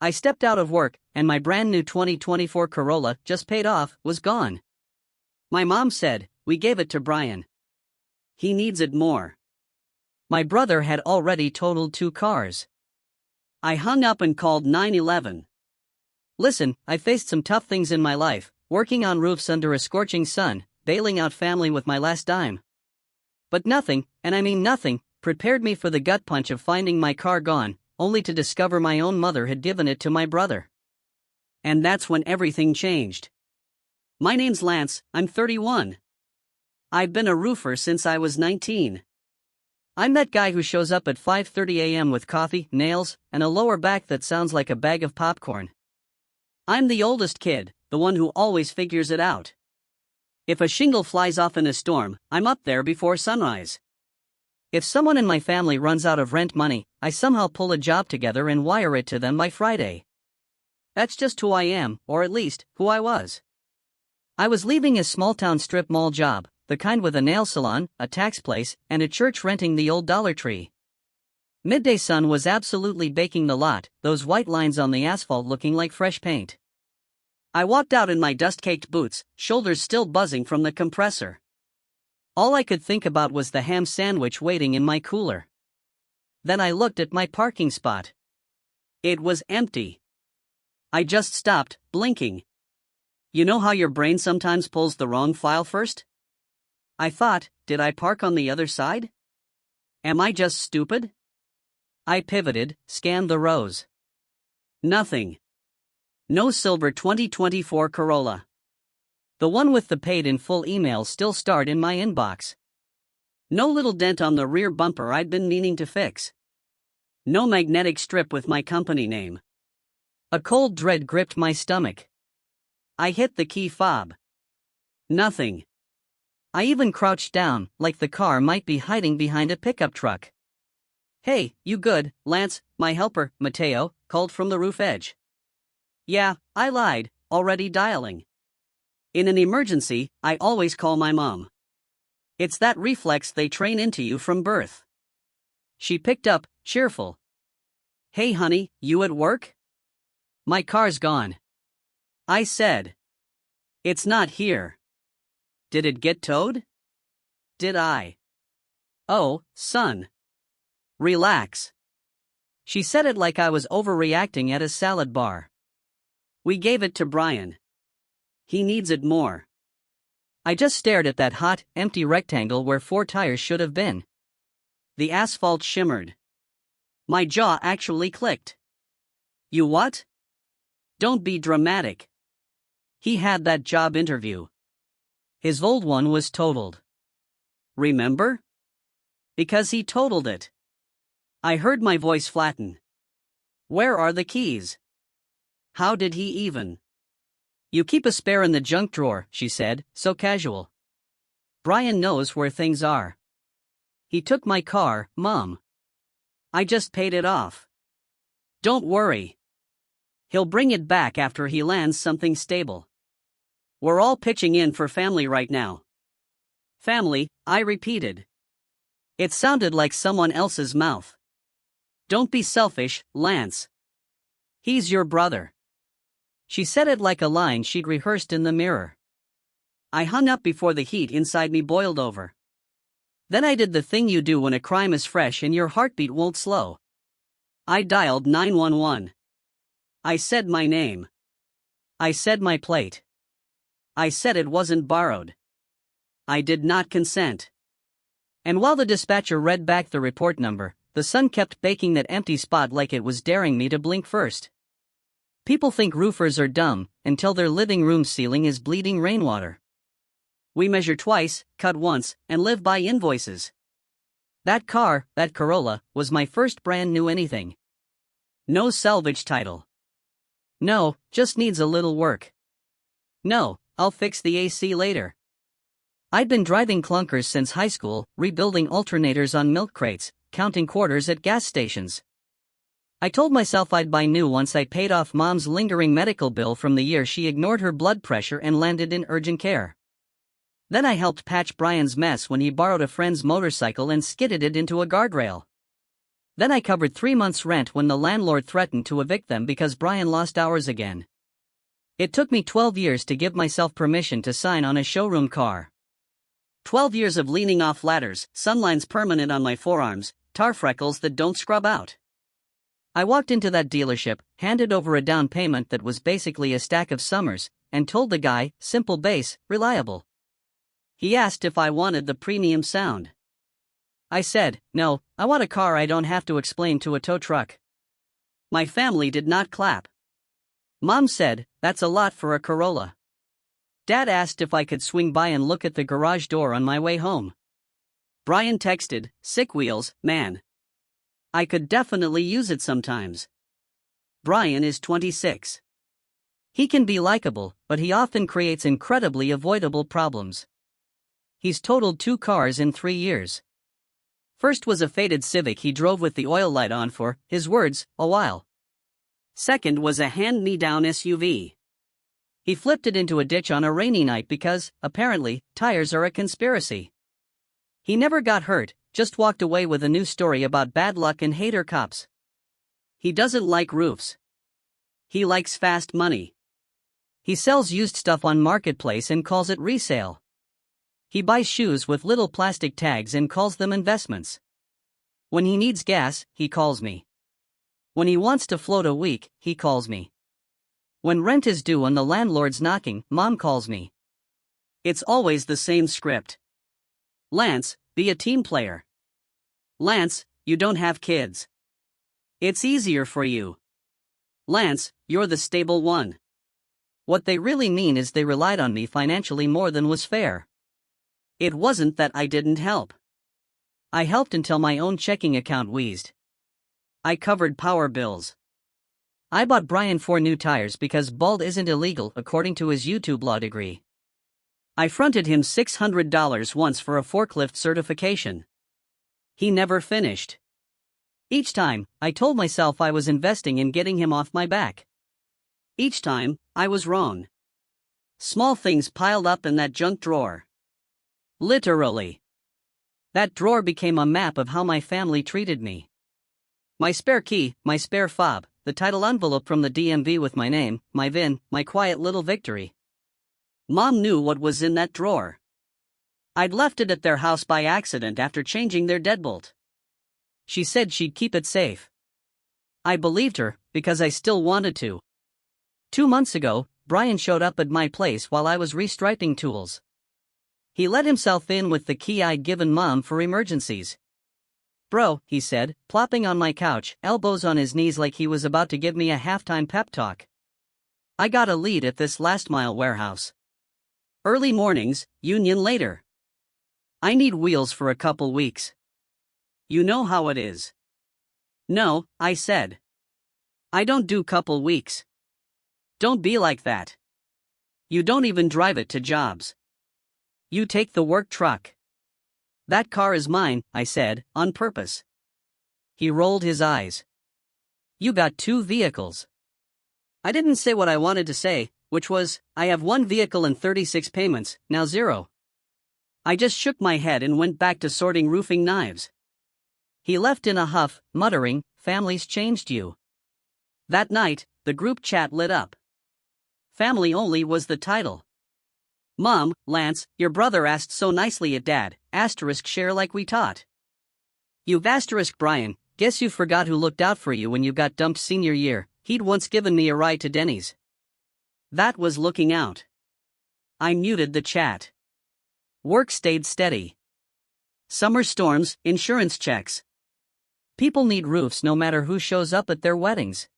I stepped out of work, and my brand new 2024 Corolla, just paid off, was gone. My mom said, "We gave it to Bryan. He needs it more." My brother had already totaled 2 cars. I hung up and called 911. "Listen, I faced some tough things in my life, working on roofs under a scorching sun, bailing out family with my last dime. But nothing, and I mean nothing, prepared me for the gut punch of finding my car gone, only to discover my own mother had given it to my brother. And that's when everything changed. My name's Lance, I'm 31. I've been a roofer since I was 19. I'm that guy who shows up at 5:30 a.m. with coffee, nails, and a lower back that sounds like a bag of popcorn. I'm the oldest kid, the one who always figures it out. If a shingle flies off in a storm, I'm up there before sunrise. If someone in my family runs out of rent money, I somehow pull a job together and wire it to them by Friday. That's just who I am, or at least, who I was. I was leaving a small-town strip mall job, the kind with a nail salon, a tax place, and a church renting the old Dollar Tree. Midday sun was absolutely baking the lot, those white lines on the asphalt looking like fresh paint. I walked out in my dust-caked boots, shoulders still buzzing from the compressor. All I could think about was the ham sandwich waiting in my cooler. Then I looked at my parking spot. It was empty. I just stopped, blinking. You know how your brain sometimes pulls the wrong file first? I thought, did I park on the other side? Am I just stupid? I pivoted, scanned the rows. Nothing. No silver 2024 Corolla. The one with the paid in full email still starred in my inbox. No little dent on the rear bumper I'd been meaning to fix. No magnetic strip with my company name. A cold dread gripped my stomach. I hit the key fob. Nothing. I even crouched down, like the car might be hiding behind a pickup truck. "Hey, you good, Lance?" my helper, Mateo, called from the roof edge. Yeah, I lied, already dialing. In an emergency, I always call my mom. It's that reflex they train into you from birth. She picked up, cheerful. "Hey honey, you at work?" "My car's gone," I said. "It's not here." "Did it get towed?" "Did I?" "Oh, son. Relax." She said it like I was overreacting at a salad bar. "We gave it to Bryan. He needs it more." I just stared at that hot, empty rectangle where 4 tires should have been. The asphalt shimmered. My jaw actually clicked. "You what?" "Don't be dramatic. He had that job interview. His old one was totaled. Remember? Because he totaled it." I heard my voice flatten. "Where are the keys? How did he even?" "You keep a spare in the junk drawer," she said, so casual. "Bryan knows where things are. He took my car, Mom. I just paid it off. Don't worry. He'll bring it back after he lands something stable. We're all pitching in for family right now." "Family," I repeated. It sounded like someone else's mouth. "Don't be selfish, Lance. He's your brother." She said it like a line she'd rehearsed in the mirror. I hung up before the heat inside me boiled over. Then I did the thing you do when a crime is fresh and your heartbeat won't slow. I dialed 911. I said my name. I said my plate. I said it wasn't borrowed. I did not consent. And while the dispatcher read back the report number, the sun kept baking that empty spot like it was daring me to blink first. People think roofers are dumb until their living room ceiling is bleeding rainwater. We measure twice, cut once, and live by invoices. That car, that Corolla, was my first brand new anything. No salvage title. No, just needs a little work. No, I'll fix the AC later. I'd been driving clunkers since high school, rebuilding alternators on milk crates, counting quarters at gas stations. I told myself I'd buy new once I paid off Mom's lingering medical bill from the year she ignored her blood pressure and landed in urgent care. Then I helped patch Bryan's mess when he borrowed a friend's motorcycle and skidded it into a guardrail. Then I covered 3 months' rent when the landlord threatened to evict them because Bryan lost hours again. It took me 12 years to give myself permission to sign on a showroom car. 12 years of leaning off ladders, sunlines permanent on my forearms, tar freckles that don't scrub out. I walked into that dealership, handed over a down payment that was basically a stack of summers, and told the guy, simple base, reliable. He asked if I wanted the premium sound. I said, no, I want a car I don't have to explain to a tow truck. My family did not clap. Mom said, that's a lot for a Corolla. Dad asked if I could swing by and look at the garage door on my way home. Bryan texted, sick wheels, man. I could definitely use it sometimes. Bryan is 26. He can be likable, but he often creates incredibly avoidable problems. He's totaled 2 cars in 3 years. First was a faded Civic he drove with the oil light on for, his words, a while. Second was a hand-me-down SUV. He flipped it into a ditch on a rainy night because, apparently, tires are a conspiracy. He never got hurt, just walked away with a new story about bad luck and hater cops. He doesn't like roofs. He likes fast money. He sells used stuff on Marketplace and calls it resale. He buys shoes with little plastic tags and calls them investments. When he needs gas, he calls me. When he wants to float a week, he calls me. When rent is due and the landlord's knocking, Mom calls me. It's always the same script. Lance, be a team player. Lance, you don't have kids. It's easier for you. Lance, you're the stable one. What they really mean is they relied on me financially more than was fair. It wasn't that I didn't help. I helped until my own checking account wheezed. I covered power bills. I bought Bryan 4 new tires because bald isn't illegal according to his YouTube law degree. I fronted him $600 once for a forklift certification. He never finished. Each time, I told myself I was investing in getting him off my back. Each time, I was wrong. Small things piled up in that junk drawer. Literally. That drawer became a map of how my family treated me. My spare key, my spare fob, the title envelope from the DMV with my name, my VIN, my quiet little victory. Mom knew what was in that drawer. I'd left it at their house by accident after changing their deadbolt. She said she'd keep it safe. I believed her, because I still wanted to. 2 months ago, Bryan showed up at my place while I was restriping tools. He let himself in with the key I'd given Mom for emergencies. Bro, he said, plopping on my couch, elbows on his knees like he was about to give me a halftime pep talk. I got a lead at this last-mile warehouse. Early mornings, union later. I need wheels for a couple weeks. You know how it is. No, I said. I don't do couple weeks. Don't be like that. You don't even drive it to jobs. You take the work truck. That car is mine, I said, on purpose. He rolled his eyes. You got 2 vehicles. I didn't say what I wanted to say, which was, I have 1 vehicle and 36 payments, now 0. I just shook my head and went back to sorting roofing knives. He left in a huff, muttering, families changed you. That night, the group chat lit up. Family Only was the title. Mom, Lance, your brother asked so nicely at Dad, share like we taught. You've Bryan, guess you forgot who looked out for you when you got dumped senior year, he'd once given me a ride to Denny's. That was looking out. I muted the chat. Work stayed steady. Summer storms, insurance checks. People need roofs no matter who shows up at their weddings.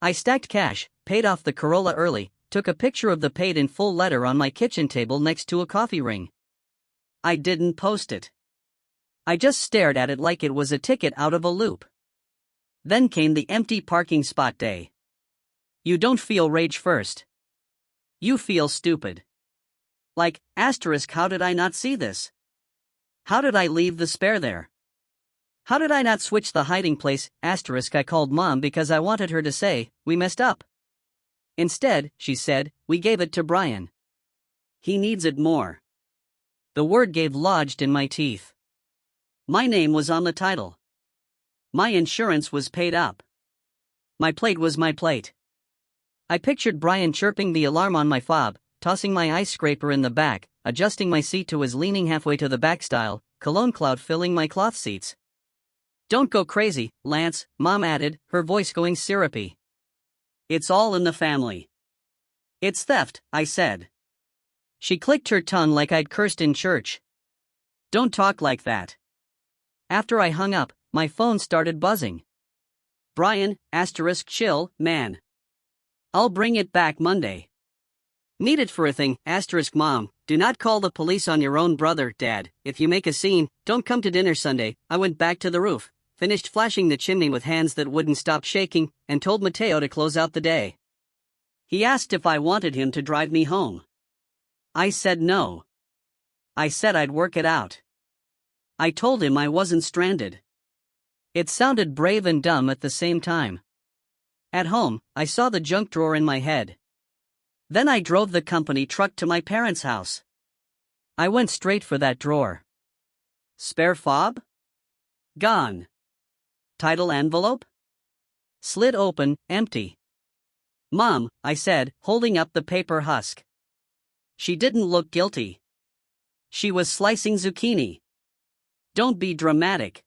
I stacked cash, paid off the Corolla early, took a picture of the paid in full letter on my kitchen table next to a coffee ring. I didn't post it. I just stared at it like it was a ticket out of a loop. Then came the empty parking spot day. You don't feel rage first. You feel stupid. Like, how did I not see this? How did I leave the spare there? How did I not switch the hiding place? I called Mom because I wanted her to say, we messed up. Instead, she said, we gave it to Bryan. He needs it more. The word gave lodged in my teeth. My name was on the title. My insurance was paid up. My plate was my plate. I pictured Bryan chirping the alarm on my fob, tossing my ice scraper in the back, adjusting my seat to his leaning halfway to the back style, cologne cloud filling my cloth seats. "Don't go crazy, Lance," Mom added, her voice going syrupy. "It's all in the family." "It's theft," I said. She clicked her tongue like I'd cursed in church. "Don't talk like that." After I hung up, my phone started buzzing. "Bryan, chill, man. I'll bring it back Monday. Need it for a thing, mom, do not call the police on your own brother, Dad. If you make a scene, don't come to dinner Sunday." I went back to the roof, finished flashing the chimney with hands that wouldn't stop shaking, and told Mateo to close out the day. He asked if I wanted him to drive me home. I said no. I said I'd work it out. I told him I wasn't stranded. It sounded brave and dumb at the same time. At home, I saw the junk drawer in my head. Then I drove the company truck to my parents' house. I went straight for that drawer. Spare fob? Gone. Title envelope? Slid open, empty. "Mom," I said, holding up the paper husk. She didn't look guilty. She was slicing zucchini. "Don't be dramatic.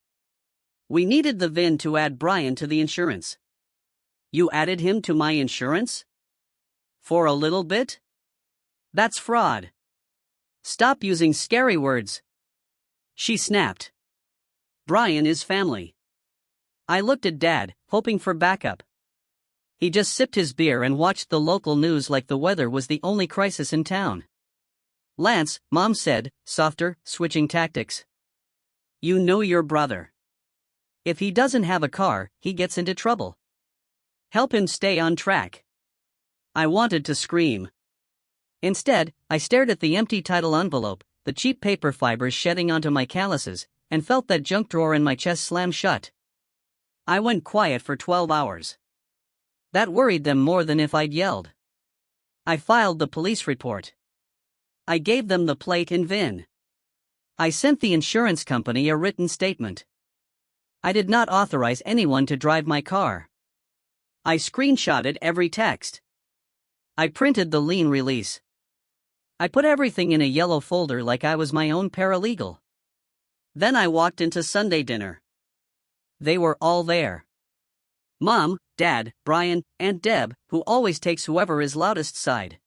We needed the VIN to add Bryan to the insurance." "You added him to my insurance? For a little bit? That's fraud. Stop using scary words." She snapped. "Bryan is family." I looked at Dad, hoping for backup. He just sipped his beer and watched the local news like the weather was the only crisis in town. "Lance," Mom said, softer, switching tactics. "You know your brother. If he doesn't have a car, he gets into trouble. Help him stay on track." I wanted to scream. Instead, I stared at the empty title envelope, the cheap paper fibers shedding onto my calluses, and felt that junk drawer in my chest slam shut. I went quiet for 12 hours. That worried them more than if I'd yelled. I filed the police report. I gave them the plate and VIN. I sent the insurance company a written statement. I did not authorize anyone to drive my car. I screenshotted every text. I printed the lien release. I put everything in a yellow folder like I was my own paralegal. Then I walked into Sunday dinner. They were all there. Mom, Dad, Bryan, and Deb, who always takes whoever is loudest side.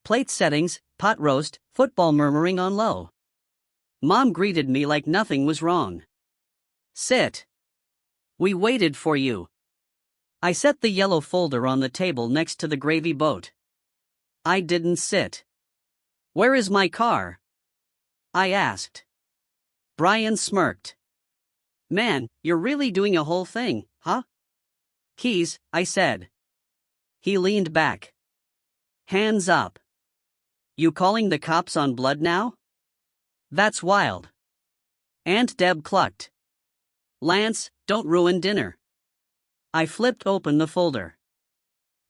Plate settings, pot roast, football murmuring on low. Mom greeted me like nothing was wrong. "Sit. We waited for you." I set the yellow folder on the table next to the gravy boat. I didn't sit. "Where is my car?" I asked. Bryan smirked. "Man, you're really doing a whole thing, huh?" "Keys," I said. He leaned back. "Hands up. You calling the cops on blood now? That's wild." Aunt Deb clucked. "Lance, don't ruin dinner." I flipped open the folder.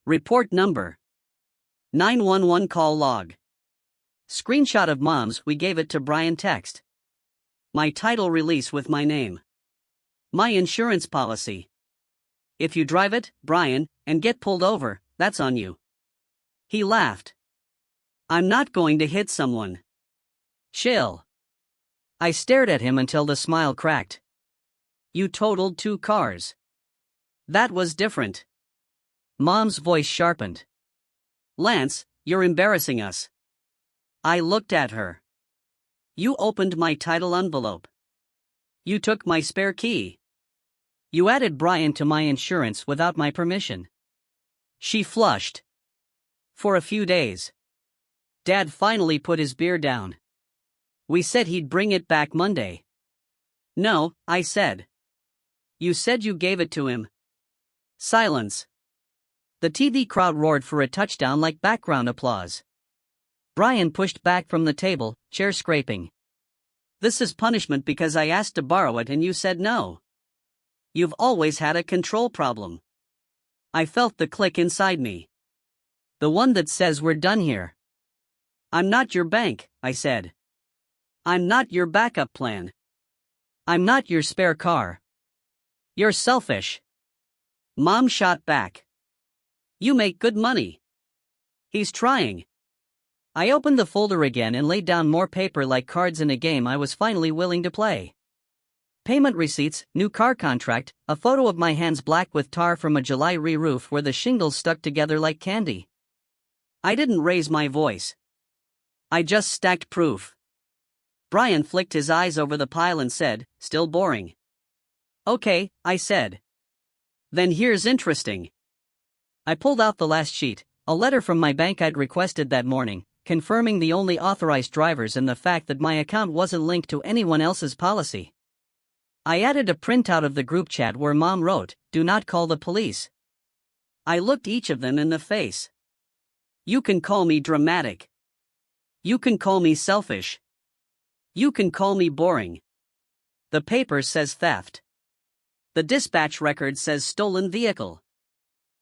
Report number 911 call log. Screenshot of Mom's "we gave it to Bryan" text. My title release with my name. My insurance policy. "If you drive it, Bryan, and get pulled over, that's on you." He laughed. "I'm not going to hit someone." "Chill." I stared at him until the smile cracked. "You totaled 2 cars. That was different." Mom's voice sharpened. "Lance, you're embarrassing us." I looked at her. "You opened my title envelope. You took my spare key. You added Bryan to my insurance without my permission." She flushed. For a few days. Dad finally put his beer down. "We said he'd bring it back Monday." "No," I said. "You said you gave it to him." Silence. The TV crowd roared for a touchdown like background applause. Bryan pushed back from the table, chair scraping. "This is punishment because I asked to borrow it and you said no. You've always had a control problem." I felt the click inside me. "The one that says we're done here." "I'm not your bank," I said. "I'm not your backup plan. I'm not your spare car. You're selfish. Mom shot back. You make good money. He's trying. I opened the folder again and laid down more paper like cards in a game I was finally willing to play. Payment receipts, new car contract, a photo of my hands black with tar from a July re-roof where the shingles stuck together like candy. I didn't raise my voice. I just stacked proof. Bryan flicked his eyes over the pile and said, "Still boring." "Okay," I said. "Then here's interesting." I pulled out the last sheet, a letter from my bank I'd requested that morning, confirming the only authorized drivers and the fact that my account wasn't linked to anyone else's policy. I added a printout of the group chat where Mom wrote, "Do not call the police." I looked each of them in the face. You can call me dramatic. You can call me selfish. You can call me boring. The paper says theft. The dispatch record says stolen vehicle.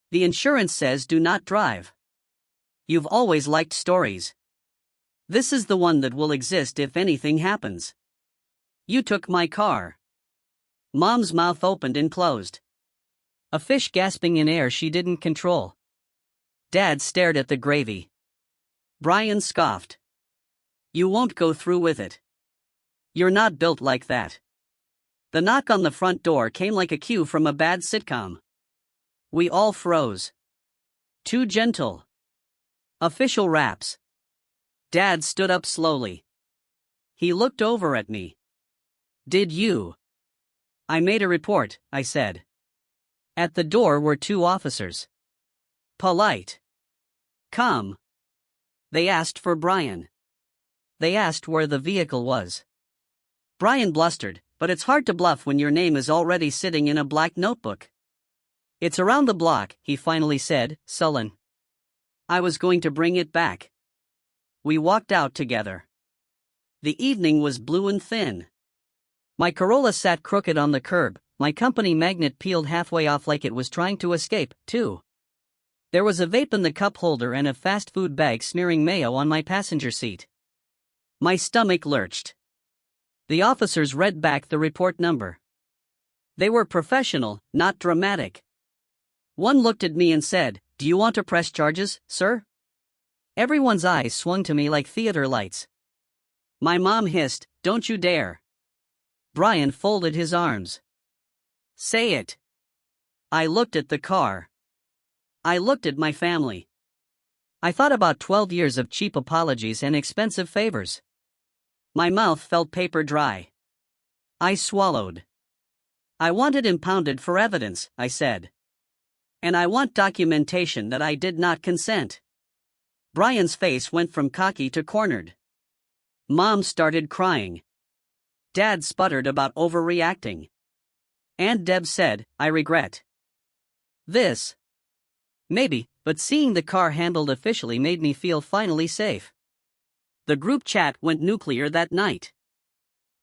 The insurance says do not drive. You've always liked stories. This is the one that will exist if anything happens. You took my car. Mom's mouth opened and closed. A fish gasping in air she didn't control. Dad stared at the gravy. Bryan scoffed. You won't go through with it. You're not built like that. The knock on the front door came like a cue from a bad sitcom. We all froze. Too gentle. Official wraps. Dad stood up slowly. He looked over at me. Did you? I made a report, I said. At the door were two officers. Polite. Calm. They asked for Bryan. They asked where the vehicle was. Bryan blustered, but it's hard to bluff when your name is already sitting in a black notebook. It's around the block, he finally said, sullen. I was going to bring it back. We walked out together. The evening was blue and thin. My Corolla sat crooked on the curb, my company magnet peeled halfway off like it was trying to escape, too. There was a vape in the cup holder and a fast food bag smearing mayo on my passenger seat. My stomach lurched. The officers read back the report number. They were professional, not dramatic. One looked at me and said, "Do you want to press charges, sir?" Everyone's eyes swung to me like theater lights. My mom hissed, "Don't you dare." Bryan folded his arms. Say it. I looked at the car. I looked at my family. I thought about 12 years of cheap apologies and expensive favors. My mouth felt paper dry. I swallowed. I want it impounded for evidence, I said. And I want documentation that I did not consent. Bryan's face went from cocky to cornered. Mom started crying. Dad sputtered about overreacting. Aunt Deb said, "I regret this." Maybe, but seeing the car handled officially made me feel finally safe. The group chat went nuclear that night.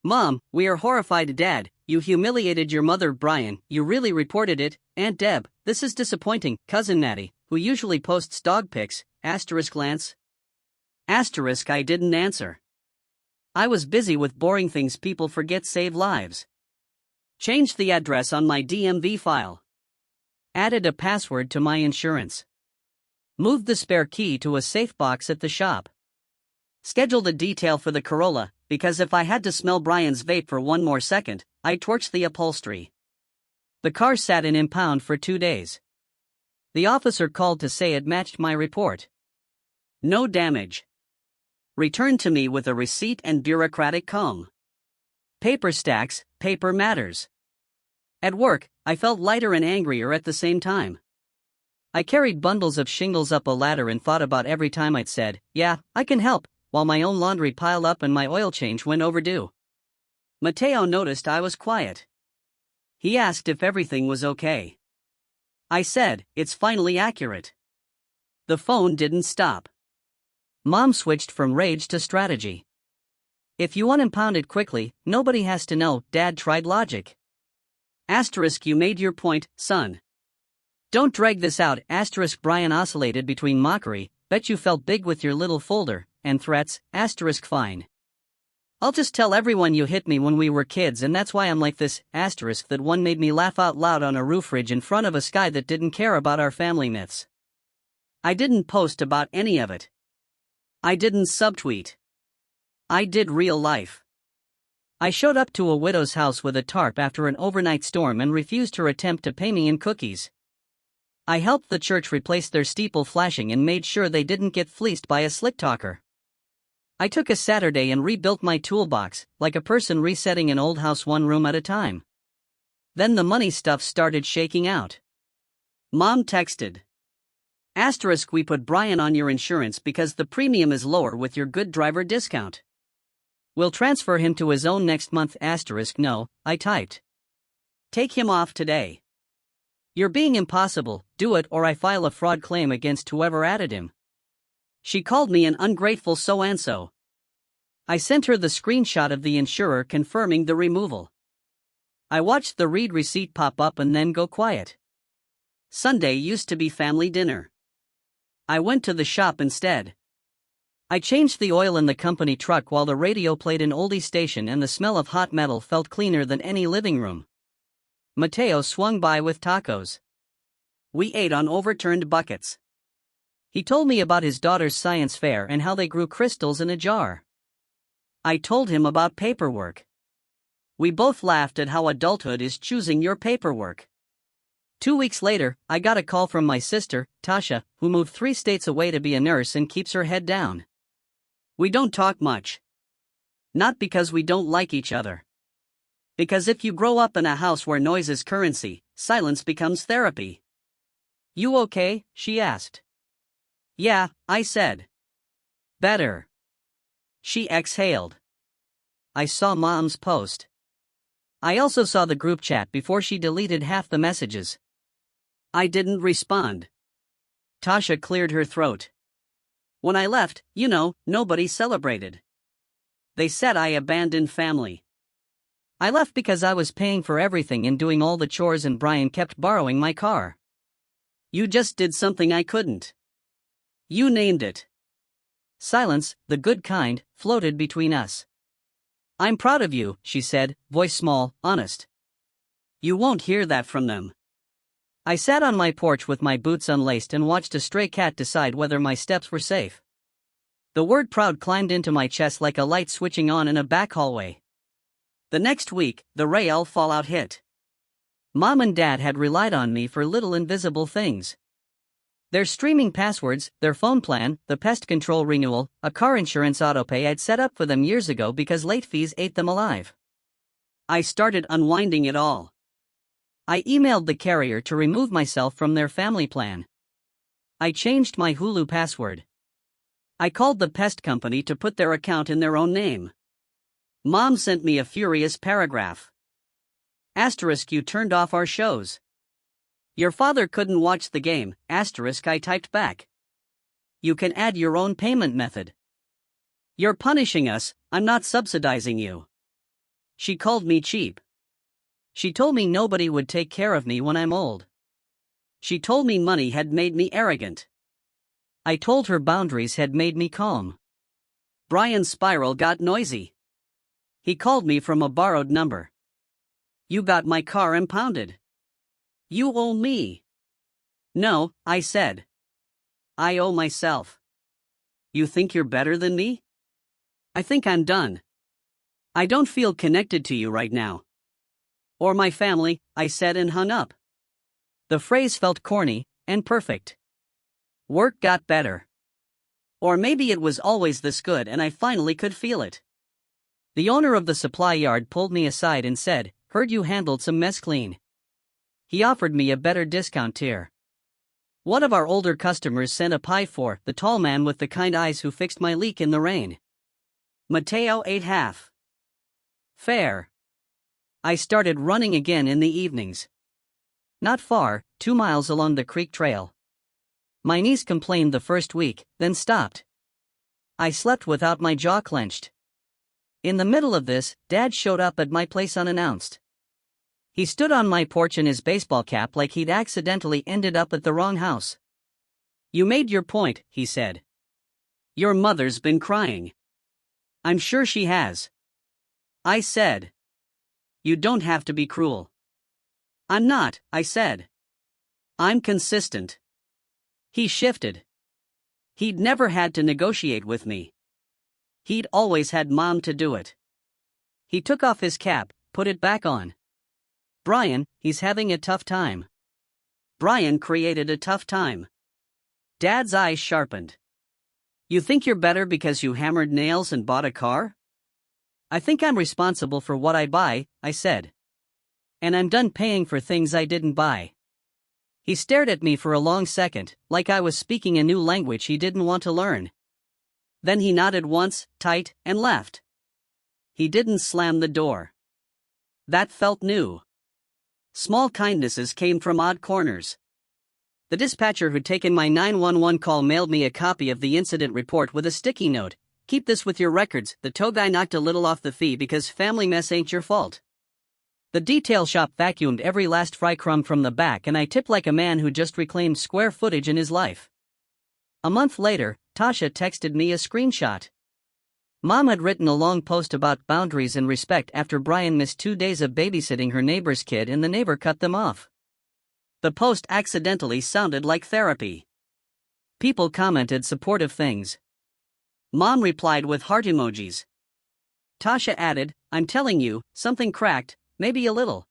"Mom, we are horrified. Dad, you humiliated your mother. Bryan, you really reported it. Aunt Deb, this is disappointing. Cousin Natty, who usually posts dog pics, *glance. I didn't answer. I was busy with boring things people forget save lives. Changed the address on my DMV file. Added a password to my insurance. Moved the spare key to a safe box at the shop. Scheduled a detail for the Corolla, because if I had to smell Bryan's vape for one more second, I'd torch the upholstery. The car sat in impound for 2 days. The officer called to say it matched my report. No damage. Returned to me with a receipt and bureaucratic calm. Paper stacks, paper matters. At work, I felt lighter and angrier at the same time. I carried bundles of shingles up a ladder and thought about every time I'd said, "Yeah, I can help," while my own laundry piled up and my oil change went overdue. Mateo noticed I was quiet. He asked if everything was okay. I said, "It's finally accurate." The phone didn't stop. Mom switched from rage to strategy. "If you unimpound it quickly, nobody has to know." Dad tried logic. You made your point, son. Don't drag this out. Bryan oscillated between mockery, "Bet you felt big with your little folder," and threats, *fine. I'll just tell everyone you hit me when we were kids and that's why I'm like this, asterisk that one made me laugh out loud on a roof ridge in front of a sky that didn't care about our family myths. I didn't post about any of it. I didn't subtweet. I did real life. I showed up to a widow's house with a tarp after an overnight storm and refused her attempt to pay me in cookies. I helped the church replace their steeple flashing and made sure they didn't get fleeced by a slick talker. I took a Saturday and rebuilt my toolbox, like a person resetting an old house one room at a time. Then the money stuff started shaking out. Mom texted. Asterisk, we put Bryan on your insurance because the premium is lower with your good driver discount. We'll transfer him to his own next month. Asterisk, no, I typed. Take him off today. You're being impossible, do it or I file a fraud claim against whoever added him. She called me an ungrateful so-and-so. I sent her the screenshot of the insurer confirming the removal. I watched the read receipt pop up and then go quiet. Sunday used to be family dinner. I went to the shop instead. I changed the oil in the company truck while the radio played an oldie station and the smell of hot metal felt cleaner than any living room. Mateo swung by with tacos. We ate on overturned buckets. He told me about his daughter's science fair and how they grew crystals in a jar. I told him about paperwork. We both laughed at how adulthood is choosing your paperwork. 2 weeks later, I got a call from my sister, Tasha, who moved 3 states away to be a nurse and keeps her head down. We don't talk much. Not because we don't like each other. Because if you grow up in a house where noise is currency, silence becomes therapy. You okay? She asked. Yeah, I said. Better. She exhaled. I saw Mom's post. I also saw the group chat before she deleted half the messages. I didn't respond. Tasha cleared her throat. When I left, nobody celebrated. They said I abandoned family. I left because I was paying for everything and doing all the chores and Bryan kept borrowing my car. You just did something I couldn't. You named it. Silence, the good kind, floated between us. I'm proud of you, she said, voice small, honest. You won't hear that from them. I sat on my porch with my boots unlaced and watched a stray cat decide whether my steps were safe. The word proud climbed into my chest like a light switching on in a back hallway. The next week, the Real fallout hit. Mom and Dad had relied on me for little invisible things. Their streaming passwords, their phone plan, the pest control renewal, a car insurance autopay I'd set up for them years ago because late fees ate them alive. I started unwinding it all. I emailed the carrier to remove myself from their family plan. I changed my Hulu password. I called the pest company to put their account in their own name. Mom sent me a furious paragraph. Asterisk, you turned off our shows. Your father couldn't watch the game, asterisk, I typed back. You can add your own payment method. You're punishing us, I'm not subsidizing you. She called me cheap. She told me nobody would take care of me when I'm old. She told me money had made me arrogant. I told her boundaries had made me calm. Bryan's spiral got noisy. He called me from a borrowed number. You got my car impounded. You owe me. No, I said. I owe myself. You think you're better than me? I think I'm done. I don't feel connected to you right now. Or my family, I said and hung up. The phrase felt corny and perfect. Work got better. Or maybe it was always this good and I finally could feel it. The owner of the supply yard pulled me aside and said, "Heard you handled some mess clean." He offered me a better discount tier. One of our older customers sent a pie for the tall man with the kind eyes who fixed my leak in the rain. Mateo ate half. Fair. I started running again in the evenings. Not far, 2 miles along the creek trail. My knees complained the first week, then stopped. I slept without my jaw clenched. In the middle of this, Dad showed up at my place unannounced. He stood on my porch in his baseball cap like he'd accidentally ended up at the wrong house. You made your point, he said. Your mother's been crying. I'm sure she has. I said. You don't have to be cruel. I'm not, I said. I'm consistent. He shifted. He'd never had to negotiate with me. He'd always had Mom to do it. He took off his cap, put it back on. Bryan, he's having a tough time. Bryan created a tough time. Dad's eyes sharpened. You think you're better because you hammered nails and bought a car? I think I'm responsible for what I buy, I said. And I'm done paying for things I didn't buy. He stared at me for a long second, like I was speaking a new language he didn't want to learn. Then he nodded once, tight, and left. He didn't slam the door. That felt new. Small kindnesses came from odd corners. The dispatcher who'd taken my 911 call mailed me a copy of the incident report with a sticky note. Keep this with your records. The tow guy knocked a little off the fee because family mess ain't your fault. The detail shop vacuumed every last fry crumb from the back, and I tipped like a man who just reclaimed square footage in his life. A month later, Tasha texted me a screenshot. Mom had written a long post about boundaries and respect after Bryan missed 2 days of babysitting her neighbor's kid and the neighbor cut them off. The post accidentally sounded like therapy. People commented supportive things. Mom replied with heart emojis. Tasha added, I'm telling you, something cracked, maybe a little.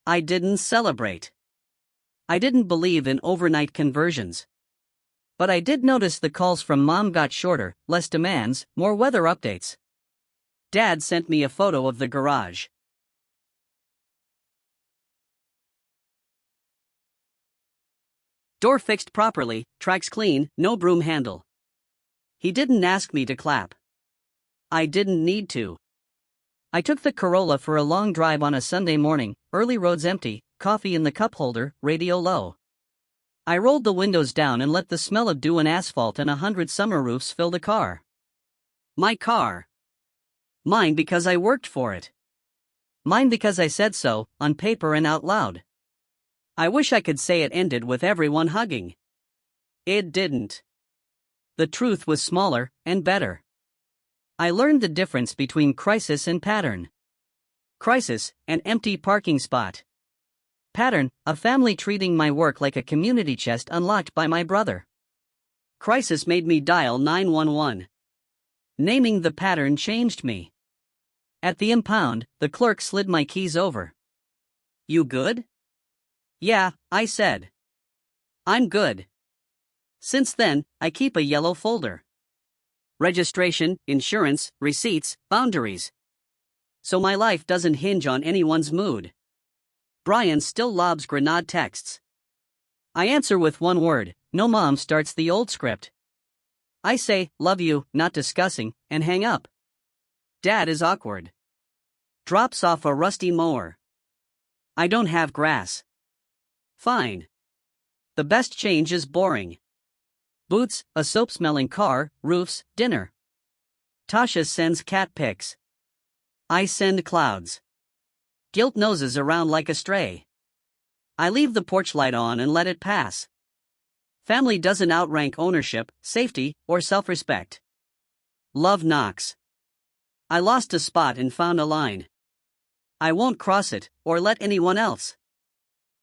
I didn't celebrate. I didn't believe in overnight conversions. But I did notice the calls from Mom got shorter, less demands, more weather updates. Dad sent me a photo of the garage. Door fixed properly, tracks clean, no broom handle. He didn't ask me to clap. I didn't need to. I took the Corolla for a long drive on a Sunday morning, early roads empty, coffee in the cup holder, radio low. I rolled the windows down and let the smell of dew and asphalt and 100 summer roofs fill the car. My car. Mine because I worked for it. Mine because I said so, on paper and out loud. I wish I could say it ended with everyone hugging. It didn't. The truth was smaller and better. I learned the difference between crisis and pattern. Crisis, an empty parking spot. Pattern, a family treating my work like a community chest unlocked by my brother. Crisis made me dial 911. Naming the pattern changed me. At the impound, the clerk slid my keys over. You good? Yeah, I said. I'm good. Since then, I keep a yellow folder. Registration, insurance, receipts, boundaries. So my life doesn't hinge on anyone's mood. Bryan still lobs grenade texts. I answer with one word, no. Mom starts the old script. I say, love you, not discussing, and hang up. Dad is awkward. Drops off a rusty mower. I don't have grass. Fine. The best change is boring. Boots, a soap-smelling car, roofs, dinner. Tasha sends cat pics. I send clouds. Guilt noses around like a stray. I leave the porch light on and let it pass. Family doesn't outrank ownership, safety, or self-respect. Love knocks. I lost a spot and found a line. I won't cross it, or let anyone else.